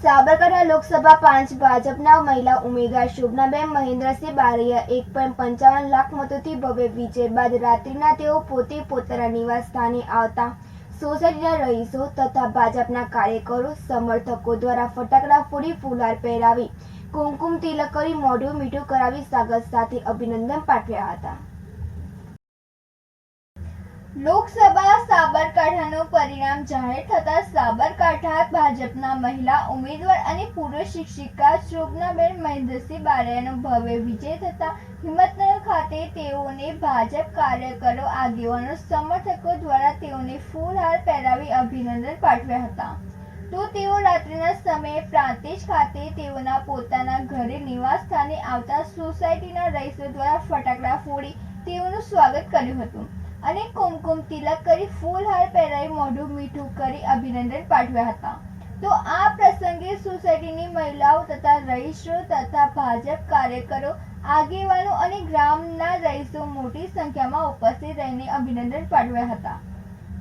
સાબરકાંઠા લોકસભા 5 ભાજપના મહિલા ઉમેદવાર શોભનાબેન મહેન્દ્રસિંહ બારૈયા 1.55 લાખ મતોથી ભવ્ય વિજય બાદ રાત્રિના તેઓ પોતે પોતાના નિવાસ સ્થાને આવતા સોસાયટીના રહીશો તથા ભાજપના કાર્યકરો સમર્થકો દ્વારા ફટાકડા ફોડી ફુલહાર પહેરાવી કુમકુમ તિલક કરી મોઢું મીઠું કરાવી સ્વાગત સાથે અભિનંદન પાઠવ્યા હતા। લોકસભા સાબરકાંઠાનું પરિણામ જાહેર થતાં સાબરકાંઠા ભાજપના મહિલા ઉમેદવાર અને પૂર્વ શિક્ષિકા શોભનાબેન મહેન્દ્રસિંહ બારૈયાનો ભવ્ય વિજય થતાં હિંમતનગર ખાતે તેઓને ભાજપ કાર્યકરો આગેવાનો સમર્થકો દ્વારા તેઓને ફૂલહાર પહેરાવી અભિનંદન પાઠવ્યા હતા। તો તેઓ રાત્રિના સમયે પ્રાંતિજ ખાતે તેઓના પોતાના ઘરે નિવાસ સ્થાને આવતા સોસાયટીના રહીશો દ્વારા ફટાકડા ફોડી તેઓનું સ્વાગત કર્યું હતું અને કુમકુમ તિલક કરી ફૂલહાર પહેરાવી મોઢું મીઠું કરી અભિનંદન પાઠવ્યા હતા। તો આ પ્રસંગે સોસાયટીની મહિલાઓ તથા રહીશો તથા ભાજપ કાર્યકરો આગેવાનો અને ગ્રામના રહીશો મોટી સંખ્યામાં ઉપસ્થિત રહીને અભિનંદન પાઠવ્યા હતા।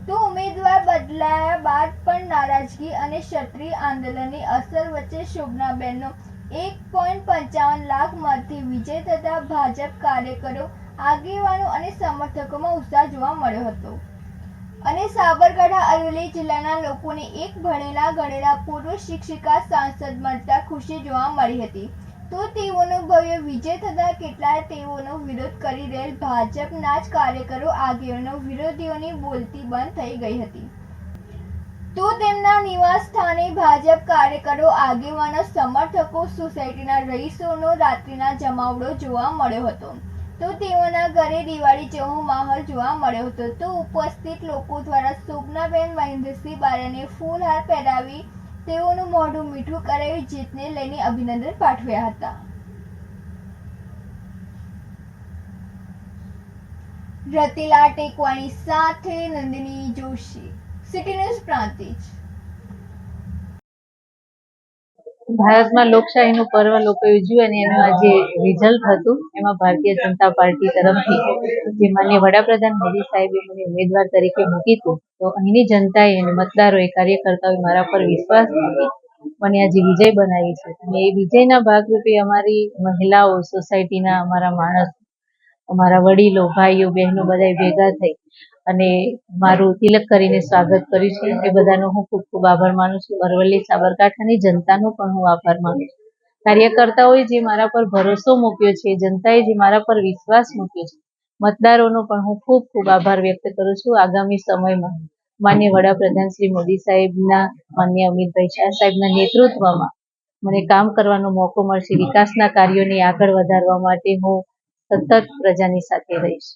તો ઉમેદવાર બદલાયા બાદ પણ નારાજગી અને ક્ષત્રિય આંદોલનની અસર વચ્ચે શોભનાબેનનો 1.55 લાખ મતથી વિજય થતા ભાજપ કાર્યકરો આગેવાનો અને સમર્થકોમાં ઉત્સાહ જોવા મળ્યો હતો અને સાબરકાંઠા અરવલ્લી જિલ્લાના લોકોને એક ભણેલા ગણેલા પૂર્વ શિક્ષિકા સાંસદ મળતા ખુશી જોવા મળી હતી। તો તેઓનો ભવ્ય વિજય થતાં કેટલાય તેઓનો વિરોધ કરી રહેલ ભાજપના જ કાર્યકરો આગેવાનો વિરોધીઓની બોલતી બંધ થઈ ગઈ હતી। તો તેમના નિવાસ સ્થાને ભાજપ કાર્યકરો આગેવાનો સમર્થકો સોસાયટીના રહીશોનો રાત્રિના જમાવડો જોવા મળ્યો હતો। તો તેઓના ઘરે દિવાળી જેવો માહોલ જોવા મળ્યો હતો। તો ઉપસ્થિત લોકો દ્વારા શોભનાબેન મહેન્દ્રસિંહ બારૈયાને ફૂલહાર પહેરાવી તેઓનું મોઢું મીઠું કરાવી જીતને લઈને અભિનંદન પાઠવ્યા હતા। રતિલા ટેકવાણી સાથે નંદિની જોશી, સિટી ન્યૂઝ પ્રાંતિજ। ભારતમાં લોકશાહીનું પર્વ લોકોએ ઉજવ્યું અને એનું આજે રિઝલ્ટ હતું એમાં ભારતીય જનતા પાર્ટી તરફથી જે માનનીય વડાપ્રધાન મોદી સાહેબે મને ઉમેદવાર તરીકે મૂકી હતું તો અહીંની જનતાએ અને મતદારોએ કાર્યકર્તાઓએ મારા પર વિશ્વાસ મૂકી મને આજે વિજય બનાવી છે અને એ વિજયના ભાગરૂપે અમારી મહિલાઓ સોસાયટીના અમારા માણસ અમારા વડીલો ભાઈઓ બહેનો બધાએ ભેગા થઈ અને મારું તિલક કરીને સ્વાગત કર્યું છે એ બધાનો હું ખૂબ ખૂબ આભાર માનું છું। અરવલ્લી સાબરકાંઠાની જનતાનો પણ હું આભાર માનું છું। કાર્યકર્તાઓએ જે મારા પર ભરોસો મૂક્યો છે, જનતાએ જે મારા પર વિશ્વાસ મૂક્યો છે, મતદારોનો પણ હું ખૂબ ખૂબ આભાર વ્યક્ત કરું છું। આગામી સમયમાં માનનીય વડાપ્રધાન શ્રી મોદી સાહેબના માનનીય અમિતભાઈ શાહ સાહેબના નેતૃત્વમાં મને કામ કરવાનો મોકો મળશે। વિકાસના કાર્યોને આગળ વધારવા માટે હું સતત પ્રજાની સાથે રહીશ।